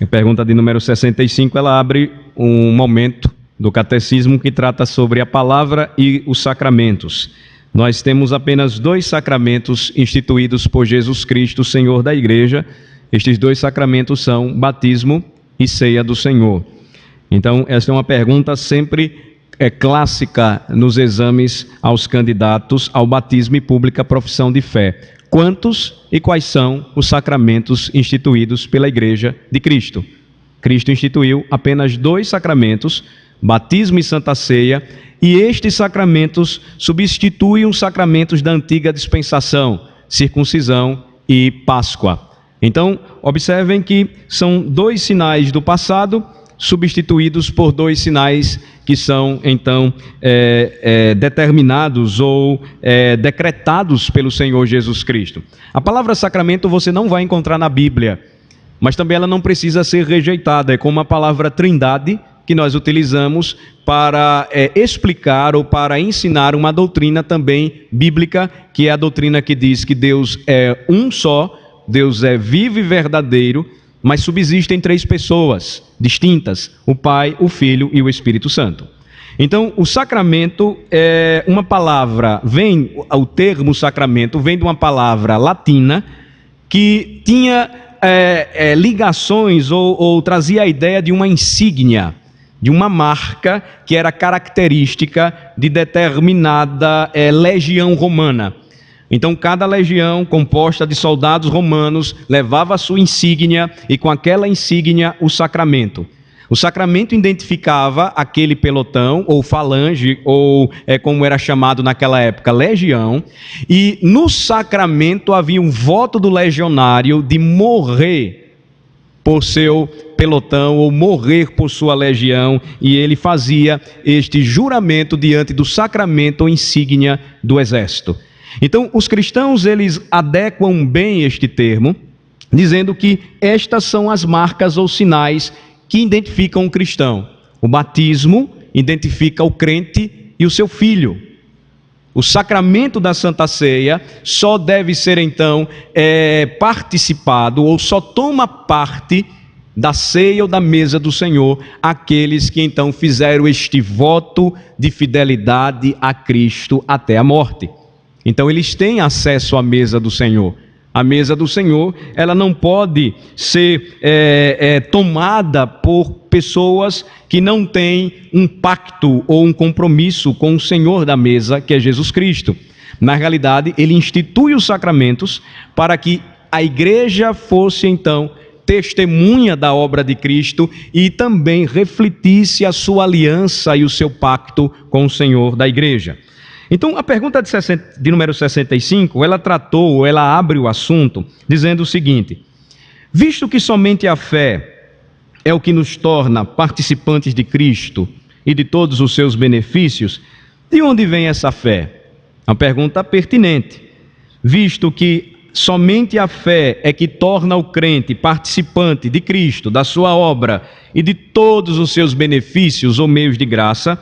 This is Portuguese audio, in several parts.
A pergunta de número 65, ela abre um momento do catecismo que trata sobre a palavra e os sacramentos. Nós temos apenas 2 sacramentos instituídos por Jesus Cristo, Senhor da Igreja. Estes 2 sacramentos são batismo e ceia do Senhor. Então, essa é uma pergunta sempre clássica nos exames aos candidatos ao batismo e pública profissão de fé. Quantos e quais são os sacramentos instituídos pela Igreja de Cristo? Cristo instituiu apenas 2 sacramentos, batismo e santa ceia, e estes sacramentos substituem os sacramentos da antiga dispensação, circuncisão e Páscoa. Então, observem que são 2 sinais do passado substituídos por 2 sinais que são, então, determinados ou decretados pelo Senhor Jesus Cristo. A palavra sacramento você não vai encontrar na Bíblia, mas também ela não precisa ser rejeitada. É como a palavra trindade que nós utilizamos para explicar ou para ensinar uma doutrina também bíblica, que é a doutrina que diz que Deus é um só, Deus é vivo e verdadeiro, mas subsistem 3 pessoas distintas, o Pai, o Filho e o Espírito Santo. Então, o sacramento é uma palavra, o termo sacramento vem de uma palavra latina que tinha ligações ou trazia a ideia de uma insígnia, de uma marca que era característica de determinada legião romana. Então, cada legião composta de soldados romanos levava a sua insígnia e com aquela insígnia o sacramento. O sacramento identificava aquele pelotão, ou falange, ou como era chamado naquela época, legião. E no sacramento havia um voto do legionário de morrer por seu pelotão ou morrer por sua legião. E ele fazia este juramento diante do sacramento ou insígnia do exército. Então, os cristãos, eles adequam bem este termo, dizendo que estas são as marcas ou sinais que identificam o cristão. O batismo identifica o crente e o seu filho. O sacramento da Santa Ceia só deve ser, então, participado ou só toma parte da ceia ou da mesa do Senhor aqueles que, então, fizeram este voto de fidelidade a Cristo até a morte. Então, eles têm acesso à mesa do Senhor. A mesa do Senhor, ela não pode ser tomada por pessoas que não têm um pacto ou um compromisso com o Senhor da mesa, que é Jesus Cristo. Na realidade, ele institui os sacramentos para que a igreja fosse, então, testemunha da obra de Cristo e também refletisse a sua aliança e o seu pacto com o Senhor da igreja. Então, a pergunta de número 65, ela abre o assunto dizendo o seguinte: visto que somente a fé é o que nos torna participantes de Cristo e de todos os seus benefícios, de onde vem essa fé? Uma pergunta pertinente, visto que somente a fé é que torna o crente participante de Cristo, da sua obra e de todos os seus benefícios ou meios de graça.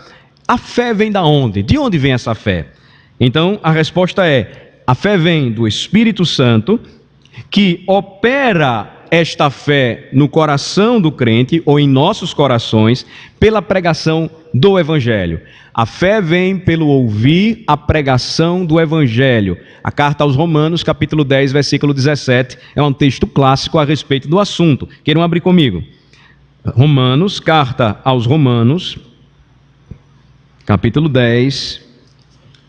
A fé vem da onde? De onde vem essa fé? Então, a resposta é: a fé vem do Espírito Santo, que opera esta fé no coração do crente, ou em nossos corações, pela pregação do Evangelho. A fé vem pelo ouvir a pregação do Evangelho. A carta aos Romanos, capítulo 10, versículo 17, é um texto clássico a respeito do assunto. Queiram abrir comigo? Romanos, carta aos Romanos, capítulo 10,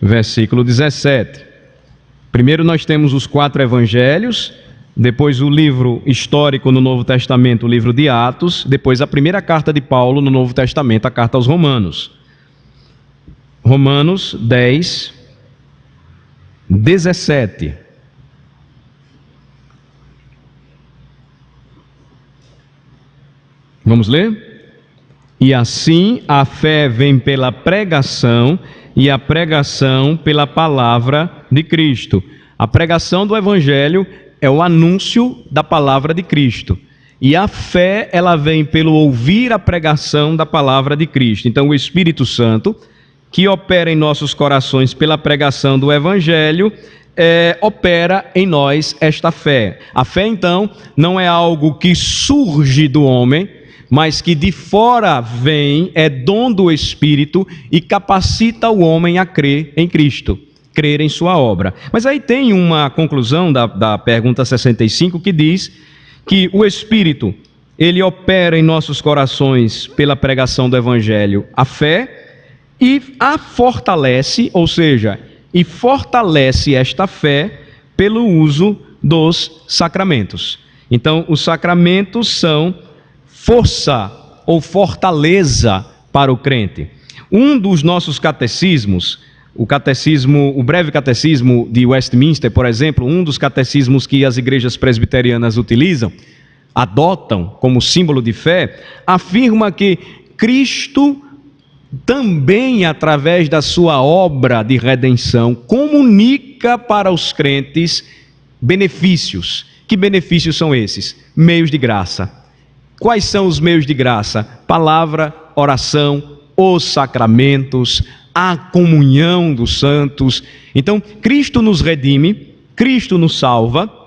versículo 17. Primeiro nós temos os 4 evangelhos, depois o livro histórico no Novo Testamento, o livro de Atos, depois a primeira carta de Paulo no Novo Testamento, a carta aos Romanos. Romanos 10, 17. Vamos ler? E assim a fé vem pela pregação, e a pregação pela palavra de Cristo. A pregação do Evangelho é o anúncio da palavra de Cristo. E a fé, ela vem pelo ouvir a pregação da palavra de Cristo. Então, o Espírito Santo, que opera em nossos corações pela pregação do Evangelho, opera em nós esta fé. A fé, então, não é algo que surge do homem, mas que de fora vem, é dom do Espírito e capacita o homem a crer em Cristo, crer em sua obra. Mas aí tem uma conclusão da pergunta 65 que diz que o Espírito, ele opera em nossos corações pela pregação do Evangelho, a fé, e a fortalece, ou seja, e fortalece esta fé pelo uso dos sacramentos. Então, os sacramentos são força ou fortaleza para o crente. Um dos nossos catecismos, o breve catecismo de Westminster, por exemplo, um dos catecismos que as igrejas presbiterianas utilizam, adotam como símbolo de fé, afirma que Cristo também, através da sua obra de redenção, comunica para os crentes benefícios. Que benefícios são esses? Meios de graça. Quais são os meios de graça? Palavra, oração, os sacramentos, a comunhão dos santos. Então, Cristo nos redime, Cristo nos salva.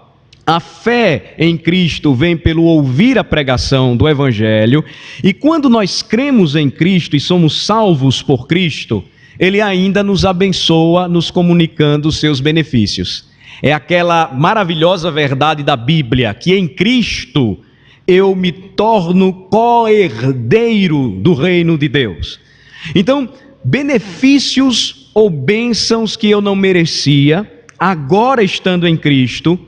A fé em Cristo vem pelo ouvir a pregação do Evangelho, e quando nós cremos em Cristo e somos salvos por Cristo, Ele ainda nos abençoa, nos comunicando os seus benefícios. É aquela maravilhosa verdade da Bíblia, que em Cristo eu me torno co-herdeiro do reino de Deus. Então, benefícios ou bênçãos que eu não merecia, agora estando em Cristo,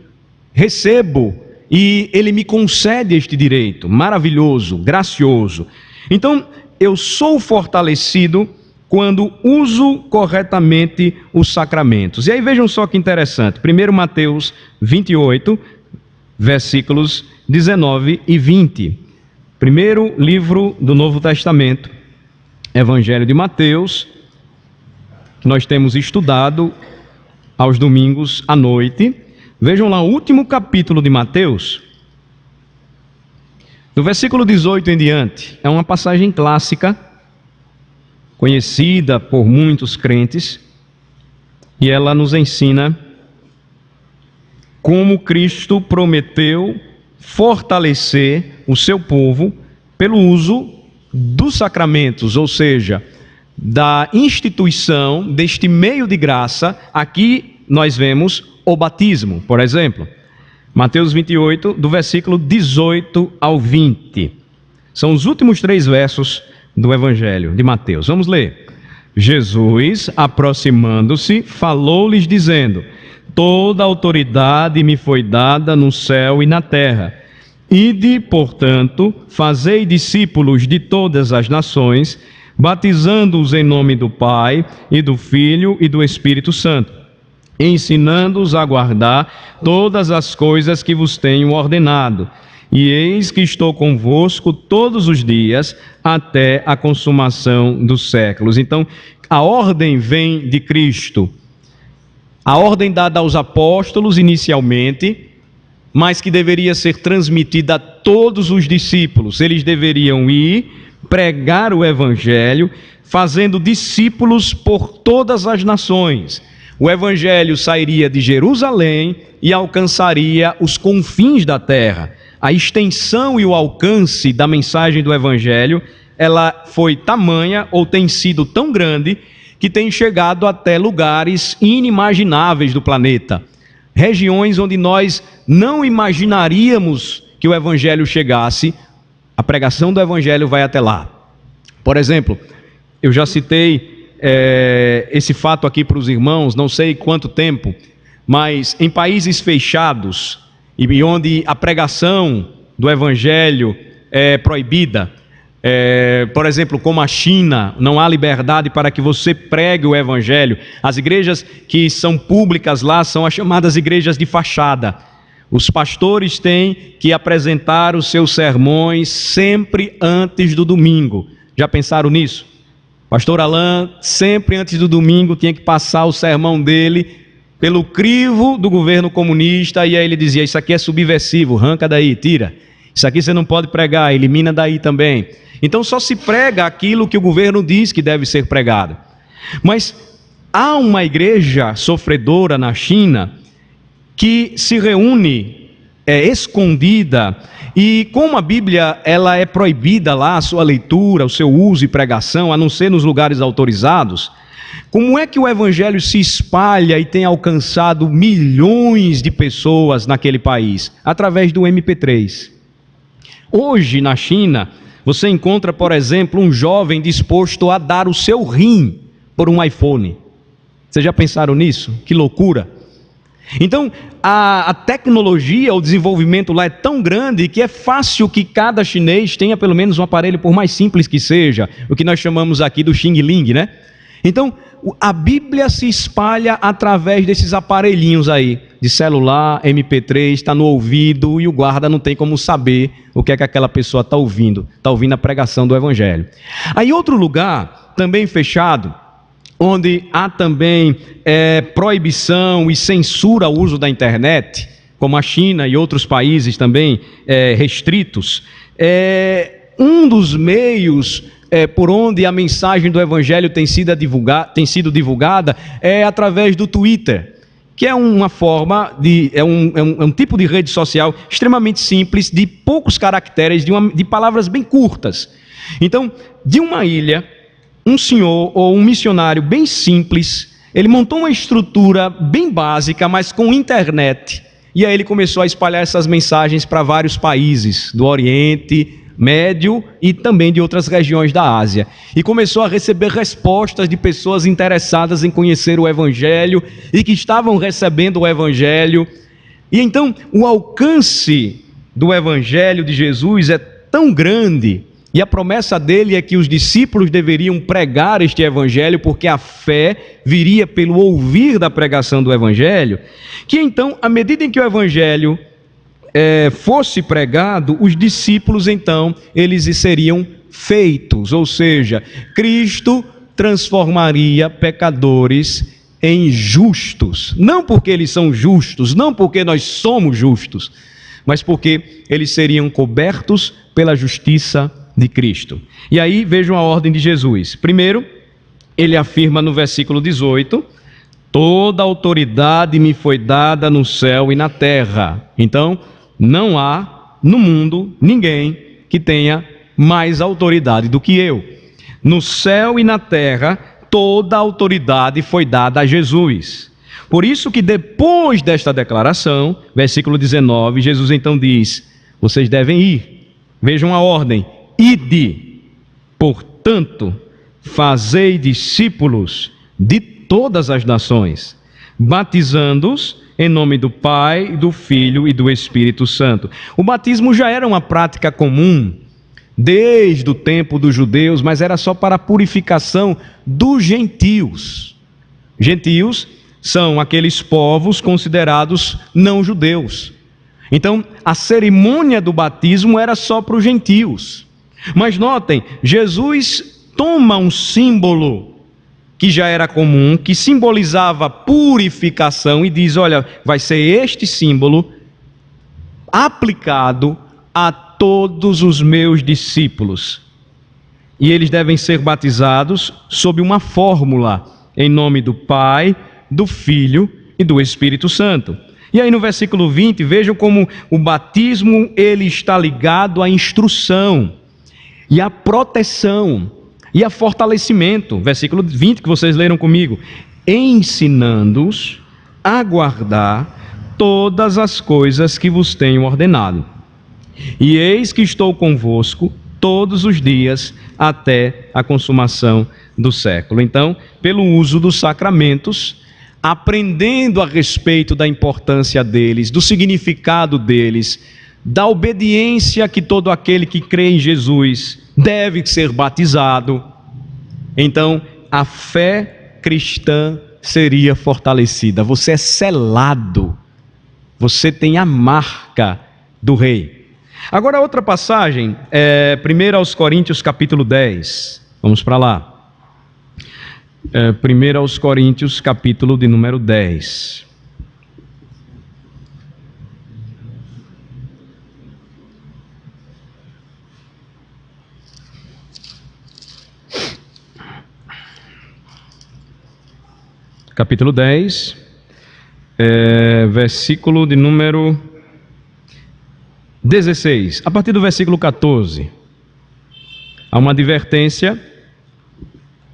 recebo, e Ele me concede este direito maravilhoso, gracioso. Então, eu sou fortalecido quando uso corretamente os sacramentos. E aí vejam só que interessante, 1 Mateus 28, versículos 19 e 20. Primeiro livro do Novo Testamento, Evangelho de Mateus, que nós temos estudado aos domingos à noite. Vejam lá o último capítulo de Mateus, do versículo 18 em diante. É uma passagem clássica, conhecida por muitos crentes, e ela nos ensina como Cristo prometeu fortalecer o seu povo pelo uso dos sacramentos, ou seja, da instituição deste meio de graça. Aqui nós vemos o batismo, por exemplo. Mateus 28, do versículo 18 ao 20. São os últimos 3 versos do Evangelho de Mateus. Vamos ler. Jesus, aproximando-se, falou-lhes dizendo: toda autoridade me foi dada no céu e na terra. Ide, portanto, fazei discípulos de todas as nações, batizando-os em nome do Pai, e do Filho e do Espírito Santo, ensinando-os a guardar todas as coisas que vos tenho ordenado. E eis que estou convosco todos os dias, até a consumação dos séculos. Então, a ordem vem de Cristo. A ordem dada aos apóstolos inicialmente, mas que deveria ser transmitida a todos os discípulos. Eles deveriam ir, pregar o Evangelho, fazendo discípulos por todas as nações. O Evangelho sairia de Jerusalém e alcançaria os confins da terra. A extensão e o alcance da mensagem do Evangelho, ela foi tamanha, ou tem sido tão grande, que tem chegado até lugares inimagináveis do planeta. Regiões onde nós não imaginaríamos que o Evangelho chegasse, a pregação do Evangelho vai até lá. Por exemplo, eu já citei esse fato aqui para os irmãos, não sei quanto tempo, mas em países fechados, e onde a pregação do Evangelho é proibida, por exemplo, como a China, não há liberdade para que você pregue o Evangelho. As igrejas que são públicas lá são as chamadas igrejas de fachada. Os pastores têm que apresentar os seus sermões sempre antes do domingo. Já pensaram nisso? Pastor Alain, sempre antes do domingo, tinha que passar o sermão dele pelo crivo do governo comunista, e aí ele dizia: isso aqui é subversivo, arranca daí, tira. Isso aqui você não pode pregar, elimina daí também. Então só se prega aquilo que o governo diz que deve ser pregado. Mas há uma igreja sofredora na China que se reúne escondida, e como a Bíblia ela é proibida lá, a sua leitura, o seu uso e pregação, a não ser nos lugares autorizados, como é que o evangelho se espalha e tem alcançado milhões de pessoas naquele país? Através do MP3. Hoje, na China, você encontra, por exemplo, um jovem disposto a dar o seu rim por um iPhone. Vocês já pensaram nisso? Que loucura! Então, a tecnologia, o desenvolvimento lá é tão grande que é fácil que cada chinês tenha pelo menos um aparelho, por mais simples que seja, o que nós chamamos aqui do Xing Ling, né? Então, a Bíblia se espalha através desses aparelhinhos aí, de celular, MP3, está no ouvido, e o guarda não tem como saber o que é que aquela pessoa está ouvindo a pregação do Evangelho. Aí outro lugar, também fechado, onde há também proibição e censura ao uso da internet, como a China e outros países também restritos, um dos meios por onde a mensagem do Evangelho tem sido divulgada é através do Twitter, que é uma forma é um tipo de rede social extremamente simples, de poucos caracteres, de palavras bem curtas. Então, de uma ilha, um senhor ou um missionário bem simples, ele montou uma estrutura bem básica, mas com internet, e aí ele começou a espalhar essas mensagens para vários países do Oriente Médio e também de outras regiões da Ásia, e começou a receber respostas de pessoas interessadas em conhecer o Evangelho e que estavam recebendo o Evangelho. E então o alcance do Evangelho de Jesus é tão grande, e a promessa dele é que os discípulos deveriam pregar este Evangelho, porque a fé viria pelo ouvir da pregação do Evangelho, que então, à medida em que o Evangelho fosse pregado, os discípulos então, eles seriam feitos, ou seja, Cristo transformaria pecadores em justos, não porque eles são justos, não porque nós somos justos, mas porque eles seriam cobertos pela justiça de Cristo. E aí vejam a ordem de Jesus. Primeiro, ele afirma no versículo 18: toda autoridade me foi dada no céu e na terra. Então, não há no mundo ninguém que tenha mais autoridade do que eu. No céu e na terra, toda autoridade foi dada a Jesus. Por isso que depois desta declaração, versículo 19, Jesus então diz: vocês devem ir. Vejam a ordem: ide, portanto, fazei discípulos de todas as nações, batizando-os em nome do Pai, do Filho e do Espírito Santo. O batismo já era uma prática comum desde o tempo dos judeus, mas era só para a purificação dos gentios. Gentios são aqueles povos considerados não judeus. Então, a cerimônia do batismo era só para os gentios. Mas notem, Jesus toma um símbolo que já era comum, que simbolizava purificação, e diz: olha, vai ser este símbolo aplicado a todos os meus discípulos, e eles devem ser batizados sob uma fórmula, em nome do Pai, do Filho e do Espírito Santo. E aí no versículo 20, vejam como o batismo ele está ligado à instrução e à proteção e a fortalecimento. Versículo 20 que vocês leram comigo: ensinando-os a guardar todas as coisas que vos tenho ordenado. E eis que estou convosco todos os dias até a consumação do século. Então, pelo uso dos sacramentos, aprendendo a respeito da importância deles, do significado deles, da obediência que todo aquele que crê em Jesus deve ser batizado, então a fé cristã seria fortalecida. Você é selado, você tem a marca do Rei. Agora outra passagem, 1 aos Coríntios capítulo 10, vamos para lá. 1 aos Coríntios capítulo de número 10. capítulo 10, versículo de número 16. A partir do versículo 14, há uma advertência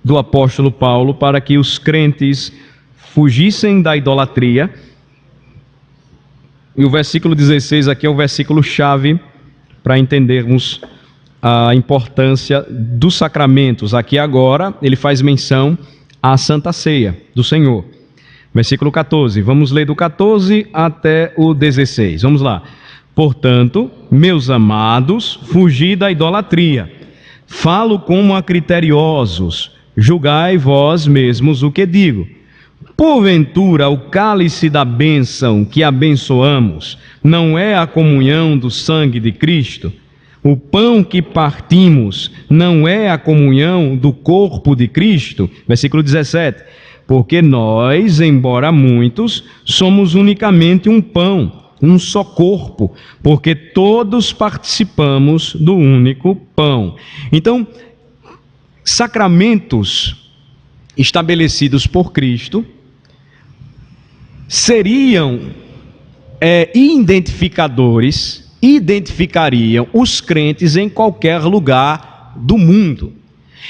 do apóstolo Paulo para que os crentes fugissem da idolatria. E o versículo 16 aqui é o versículo chave para entendermos a importância dos sacramentos. Aqui agora ele faz menção à Santa Ceia do Senhor. Versículo 14, vamos ler do 14 até o 16, vamos lá. Portanto, meus amados, fugi da idolatria. Falo como a criteriosos, julgai vós mesmos o que digo. Porventura, o cálice da bênção que abençoamos não é a comunhão do sangue de Cristo? O pão que partimos não é a comunhão do corpo de Cristo? Versículo 17. Porque nós, embora muitos, somos unicamente um pão, um só corpo, porque todos participamos do único pão. Então, sacramentos estabelecidos por Cristo seriam identificariam os crentes em qualquer lugar do mundo.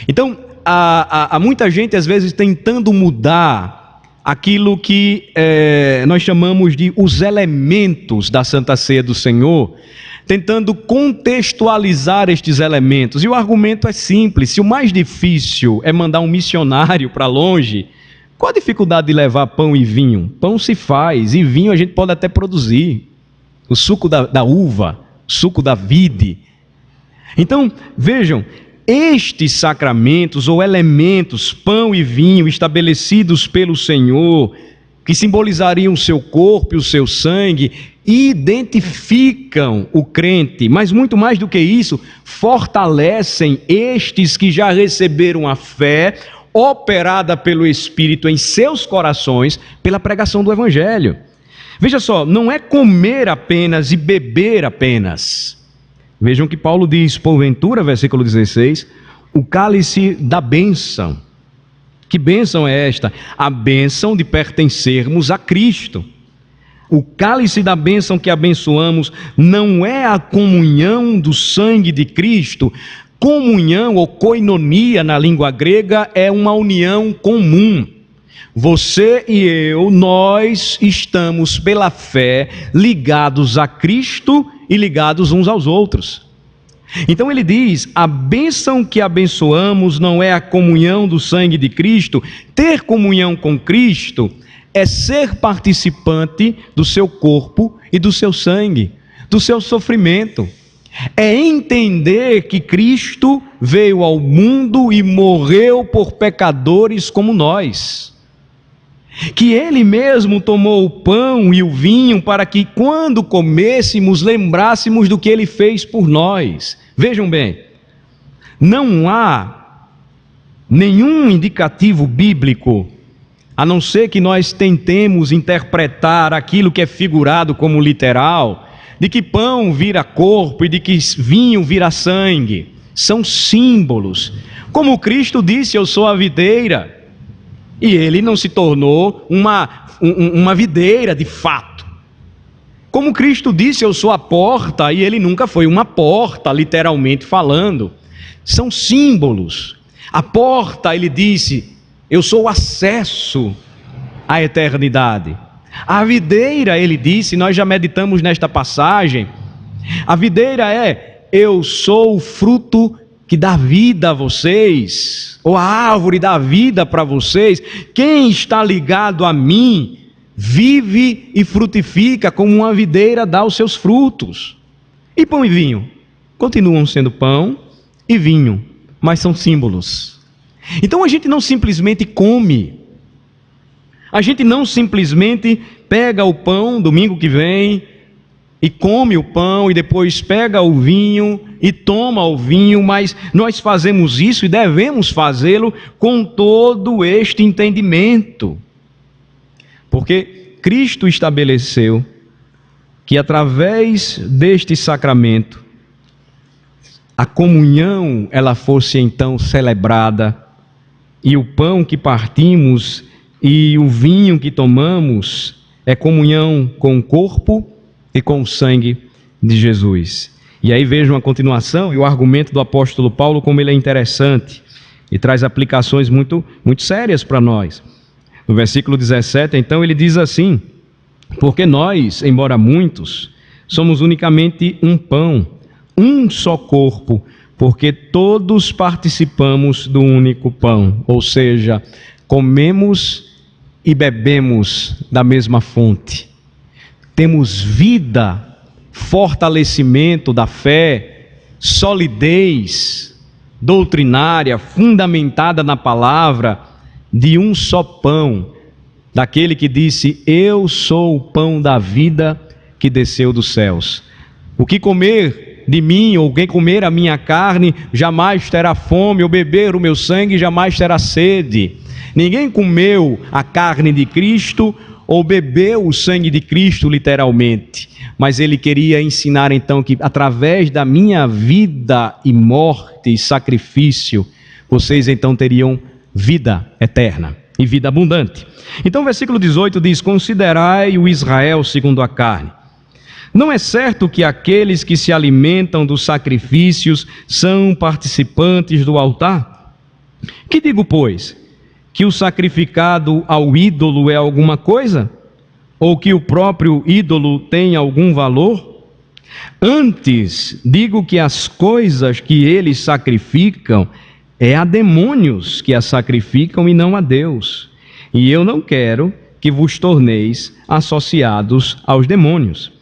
Então, há muita gente, às vezes, tentando mudar aquilo que nós chamamos de os elementos da Santa Ceia do Senhor, tentando contextualizar estes elementos. E o argumento é simples: se o mais difícil é mandar um missionário para longe, qual a dificuldade de levar pão e vinho? Pão se faz, e vinho a gente pode até produzir. O suco da uva, o suco da vide. Então, vejam, estes sacramentos ou elementos, pão e vinho, estabelecidos pelo Senhor, que simbolizariam o seu corpo e o seu sangue, identificam o crente, mas muito mais do que isso, fortalecem estes que já receberam a fé operada pelo Espírito em seus corações pela pregação do Evangelho. Veja só, não é comer apenas e beber apenas. Vejam que Paulo diz, porventura, versículo 16, o cálice da bênção. Que bênção é esta? A bênção de pertencermos a Cristo. O cálice da bênção que abençoamos não é a comunhão do sangue de Cristo. Comunhão ou koinonia na língua grega é uma união comum. Você e eu, nós estamos pela fé ligados a Cristo e ligados uns aos outros. Então ele diz, a bênção que abençoamos não é a comunhão do sangue de Cristo. Ter comunhão com Cristo é ser participante do seu corpo e do seu sangue, do seu sofrimento. É entender que Cristo veio ao mundo e morreu por pecadores como nós. Que Ele mesmo tomou o pão e o vinho para que quando comêssemos lembrássemos do que Ele fez por nós. Vejam bem, não há nenhum indicativo bíblico, a não ser que nós tentemos interpretar aquilo que é figurado como literal, de que pão vira corpo e de que vinho vira sangue. São símbolos. Como Cristo disse, eu sou a videira. E ele não se tornou uma videira de fato. Como Cristo disse, eu sou a porta, e ele nunca foi uma porta, literalmente falando. São símbolos. A porta, ele disse, eu sou o acesso à eternidade. A videira, ele disse, nós já meditamos nesta passagem, a videira é, eu sou o fruto que dá vida a vocês, ou a árvore dá vida para vocês. Quem está ligado a mim, vive e frutifica como uma videira dá os seus frutos. E pão e vinho? Continuam sendo pão e vinho, mas são símbolos. Então a gente não simplesmente come, a gente não simplesmente pega o pão domingo que vem e come o pão e depois pega o vinho e toma o vinho, mas nós fazemos isso e devemos fazê-lo com todo este entendimento. Porque Cristo estabeleceu que através deste sacramento a comunhão ela fosse então celebrada e o pão que partimos e o vinho que tomamos é comunhão com o corpo e com o sangue de Jesus. E aí vejam a continuação e o argumento do apóstolo Paulo, como ele é interessante e traz aplicações muito sérias para nós. No versículo 17, então, ele diz assim: porque nós, embora muitos, somos unicamente um pão, um só corpo, porque todos participamos do único pão, ou seja, comemos e bebemos da mesma fonte. Temos vida, fortalecimento da fé, solidez doutrinária, fundamentada na palavra, de um só pão, daquele que disse: eu sou o pão da vida que desceu dos céus. O que comer de mim, ou quem comer a minha carne, jamais terá fome, ou beber o meu sangue, jamais terá sede. Ninguém comeu a carne de Cristo, ou bebeu o sangue de Cristo, literalmente. Mas ele queria ensinar então que através da minha vida e morte e sacrifício, vocês então teriam vida eterna e vida abundante. Então o versículo 18 diz: considerai o Israel segundo a carne. Não é certo que aqueles que se alimentam dos sacrifícios são participantes do altar? Que digo, pois? Que o sacrificado ao ídolo é alguma coisa? Ou que o próprio ídolo tem algum valor? Antes, digo que as coisas que eles sacrificam é a demônios que as sacrificam e não a Deus. E eu não quero que vos torneis associados aos demônios.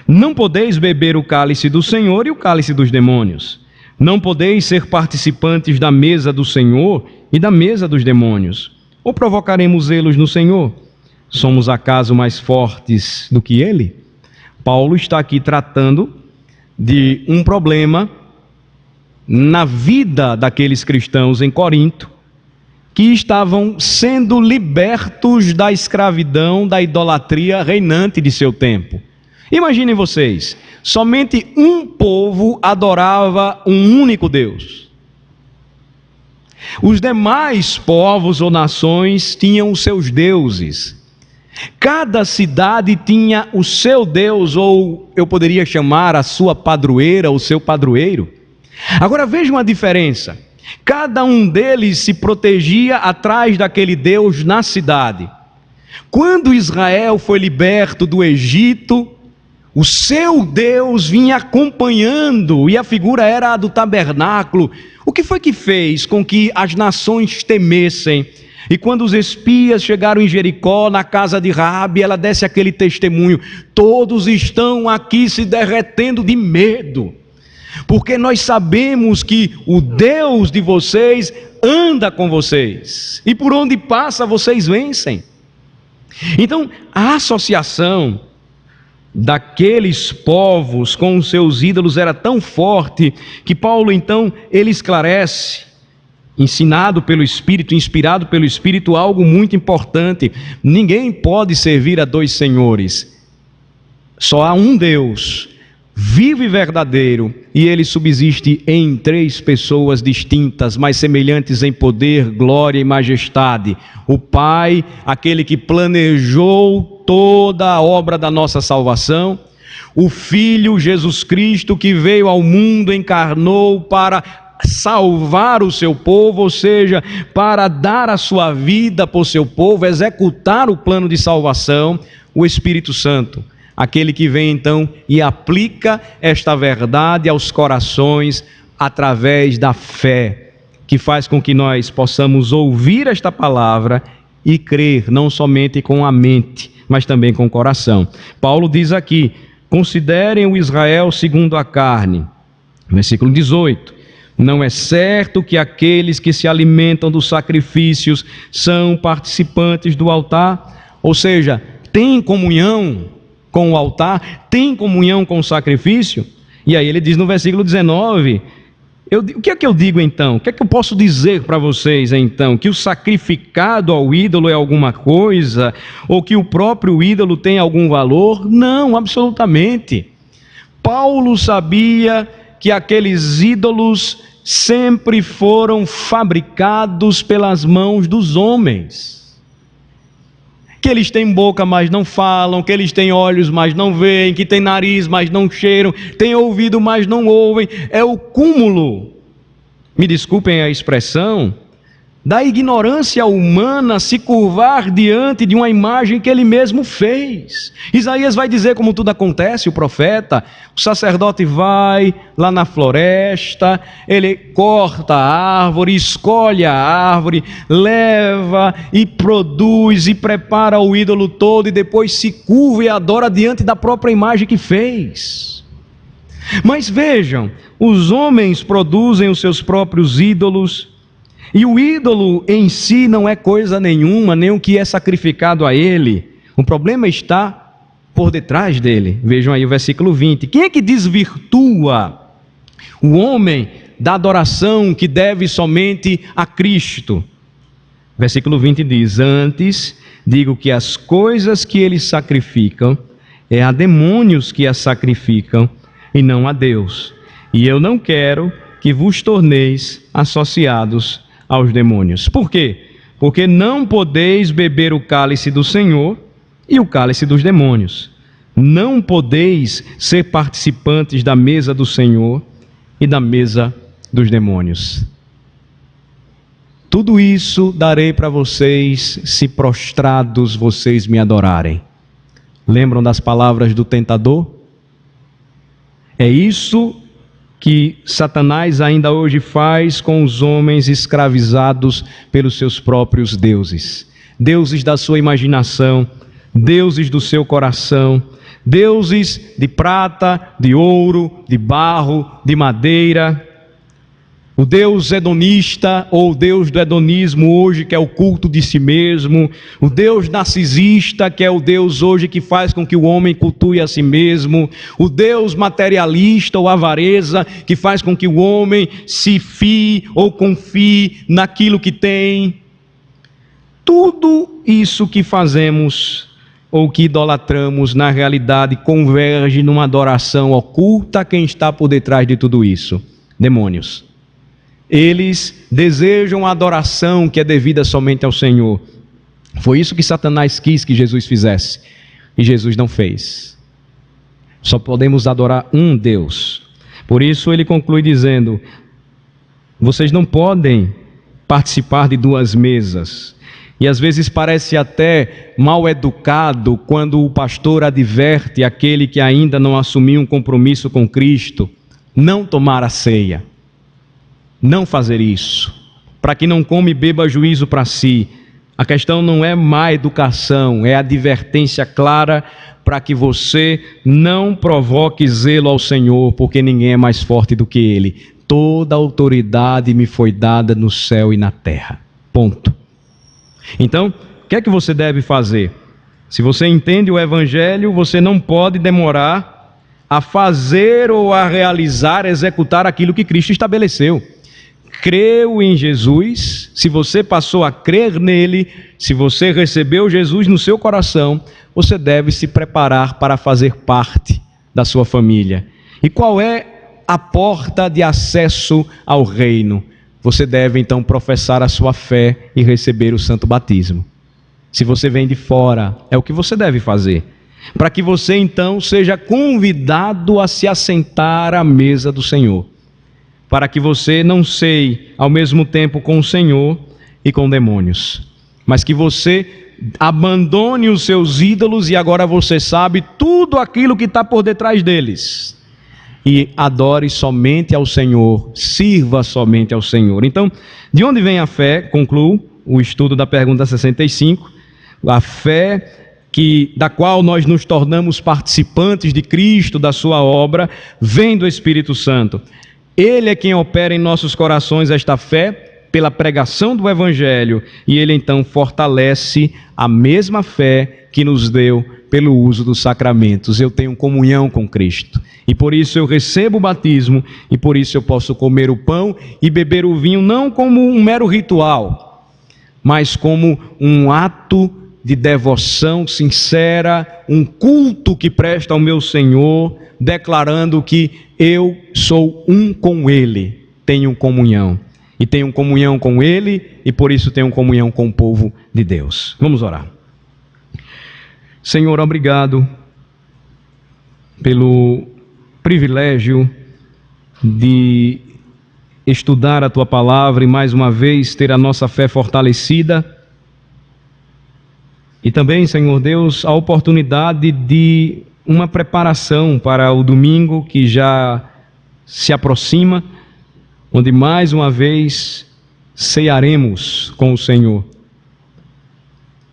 Não podeis beber o cálice do Senhor e o cálice dos demônios. Não podeis ser participantes da mesa do Senhor e da mesa dos demônios. Ou provocaremos zelos no Senhor? Somos acaso mais fortes do que Ele? Paulo está aqui tratando de um problema na vida daqueles cristãos em Corinto, que estavam sendo libertos da escravidão, da idolatria reinante de seu tempo. Imaginem vocês, somente um povo adorava um único Deus. Os demais povos ou nações tinham os seus deuses. Cada cidade tinha o seu Deus, ou eu poderia chamar a sua padroeira, o seu padroeiro. Agora vejam a diferença. Cada um deles se protegia atrás daquele Deus na cidade. Quando Israel foi liberto do Egito, o seu Deus vinha acompanhando, e a figura era a do tabernáculo. O que foi que fez com que as nações temessem? E quando os espias chegaram em Jericó, na casa de Raabe, ela desse aquele testemunho: todos estão aqui se derretendo de medo, porque nós sabemos que o Deus de vocês anda com vocês, e por onde passa vocês vencem. Então, a associação daqueles povos com os seus ídolos era tão forte, que Paulo então, ele esclarece, ensinado pelo Espírito, inspirado pelo Espírito, algo muito importante: ninguém pode servir a dois senhores, só há um Deus, vivo e verdadeiro, e ele subsiste em três pessoas distintas, mas semelhantes em poder, glória e majestade: o Pai, aquele que planejou toda a obra da nossa salvação; o Filho, Jesus Cristo, que veio ao mundo, encarnou para salvar o seu povo, ou seja, para dar a sua vida por seu povo, executar o plano de salvação; o Espírito Santo, aquele que vem então e aplica esta verdade aos corações através da fé, que faz com que nós possamos ouvir esta palavra e crer, não somente com a mente, mas também com o coração. Paulo diz aqui: considerem o Israel segundo a carne. Versículo 18: não é certo que aqueles que se alimentam dos sacrifícios são participantes do altar? Ou seja, têm comunhão com o altar, tem comunhão com o sacrifício? E aí ele diz no versículo 19, o que é que eu digo então? O que é que eu posso dizer para vocês então? Que o sacrificado ao ídolo é alguma coisa? Ou que o próprio ídolo tem algum valor? Não, absolutamente. Paulo sabia que aqueles ídolos sempre foram fabricados pelas mãos dos homens. que eles têm boca, mas não falam, que eles têm olhos, mas não veem, que têm nariz, mas não cheiram, têm ouvido, mas não ouvem. É o cúmulo, me desculpem a expressão, da ignorância humana se curvar diante de uma imagem que ele mesmo fez. Isaías vai dizer como tudo acontece, o profeta, o sacerdote vai lá na floresta, ele corta a árvore, escolhe a árvore, leva e produz e prepara o ídolo todo e depois se curva e adora diante da própria imagem que fez. Mas vejam, os homens produzem os seus próprios ídolos, e o ídolo em si não é coisa nenhuma, nem o que é sacrificado a ele. O problema está por detrás dele. Vejam aí o versículo 20. Quem é que desvirtua o homem da adoração que deve somente a Cristo? Versículo 20 diz: antes digo que as coisas que eles sacrificam é a demônios que as sacrificam e não a Deus. E eu não quero que vos torneis associados aos demônios. Por quê? Porque não podeis beber o cálice do Senhor e o cálice dos demônios. Não podeis ser participantes da mesa do Senhor e da mesa dos demônios. Tudo isso darei para vocês se prostrados vocês me adorarem. Lembram das palavras do tentador? É isso que Satanás ainda hoje faz com os homens escravizados pelos seus próprios deuses. Deuses da sua imaginação, deuses do seu coração, deuses de prata, de ouro, de barro, de madeira. O Deus hedonista, ou o Deus do hedonismo hoje, que é o culto de si mesmo. O Deus narcisista, que é o Deus hoje que faz com que o homem cultue a si mesmo. O Deus materialista ou avareza, que faz com que o homem se fie ou confie naquilo que tem. Tudo isso que fazemos ou que idolatramos, na realidade, converge numa adoração oculta a quem está por detrás de tudo isso: demônios. Eles desejam a adoração que é devida somente ao Senhor. Foi isso que Satanás quis que Jesus fizesse, e Jesus não fez. Só podemos adorar um Deus. Por isso ele conclui dizendo: vocês não podem participar de duas mesas. E às vezes parece até mal educado quando o pastor adverte aquele que ainda não assumiu um compromisso com Cristo: não tomar a ceia. Não fazer isso, para que não come e beba juízo para si. A questão não é má educação, é advertência clara para que você não provoque zelo ao Senhor, porque ninguém é mais forte do que Ele. Toda autoridade me foi dada no céu e na terra. Ponto. Então, o que é que você deve fazer? Se você entende o Evangelho, você não pode demorar a fazer ou a realizar, executar aquilo que Cristo estabeleceu. Creu em Jesus, se você passou a crer nele, se você recebeu Jesus no seu coração, você deve se preparar para fazer parte da sua família. E qual é a porta de acesso ao reino? Você deve então professar a sua fé e receber o santo batismo. Se você vem de fora, é o que você deve fazer, para que você então seja convidado a se assentar à mesa do Senhor. Para que você não ceie ao mesmo tempo com o Senhor e com demônios, mas que você abandone os seus ídolos e agora você sabe tudo aquilo que está por detrás deles, e adore somente ao Senhor, sirva somente ao Senhor. Então, de onde vem a fé? Concluo o estudo da pergunta 65, a fé da qual nós nos tornamos participantes de Cristo, da sua obra, vem do Espírito Santo. Ele é quem opera em nossos corações esta fé pela pregação do Evangelho, e Ele então fortalece a mesma fé que nos deu pelo uso dos sacramentos. Eu tenho comunhão com Cristo, e por isso eu recebo o batismo, e por isso eu posso comer o pão e beber o vinho, não como um mero ritual, mas como um ato de devoção sincera, um culto que presta ao meu Senhor, declarando que eu sou um com Ele, tenho comunhão. E tenho comunhão com Ele, e por isso tenho comunhão com o povo de Deus. Vamos orar. Senhor, obrigado pelo privilégio de estudar a Tua Palavra e mais uma vez ter a nossa fé fortalecida. E também, Senhor Deus, a oportunidade de uma preparação para o domingo que já se aproxima, onde mais uma vez cearemos com o Senhor.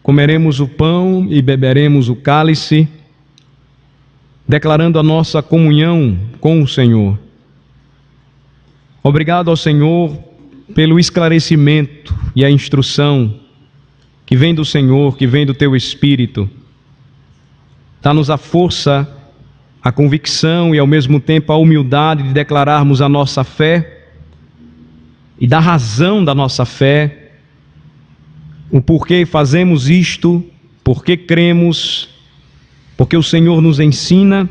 Comeremos o pão e beberemos o cálice, declarando a nossa comunhão com o Senhor. Obrigado ao Senhor pelo esclarecimento e a instrução que vem do Senhor, que vem do Teu Espírito. Dá-nos a força, a convicção e ao mesmo tempo a humildade de declararmos a nossa fé e da razão da nossa fé, o porquê fazemos isto, porque cremos, porque o Senhor nos ensina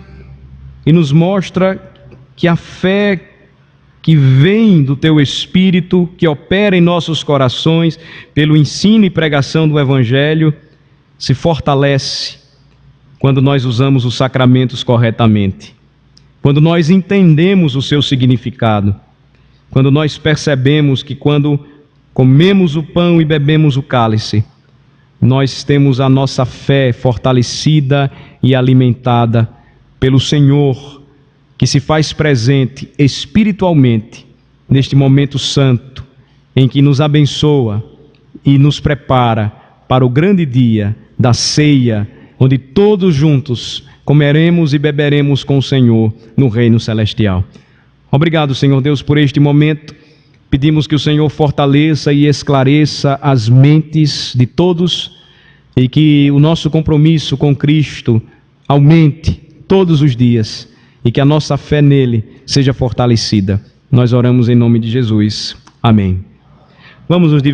e nos mostra que a fé que vem do Teu Espírito, que opera em nossos corações, pelo ensino e pregação do Evangelho, se fortalece quando nós usamos os sacramentos corretamente, quando nós entendemos o seu significado, quando nós percebemos que quando comemos o pão e bebemos o cálice, nós temos a nossa fé fortalecida e alimentada pelo Senhor, que se faz presente espiritualmente neste momento santo, em que nos abençoa e nos prepara para o grande dia da ceia, onde todos juntos comeremos e beberemos com o Senhor no reino celestial. Obrigado, Senhor Deus, por este momento. Pedimos que o Senhor fortaleça e esclareça as mentes de todos e que o nosso compromisso com Cristo aumente todos os dias e que a nossa fé nele seja fortalecida. Nós oramos em nome de Jesus. Amém. Vamos nos dividir.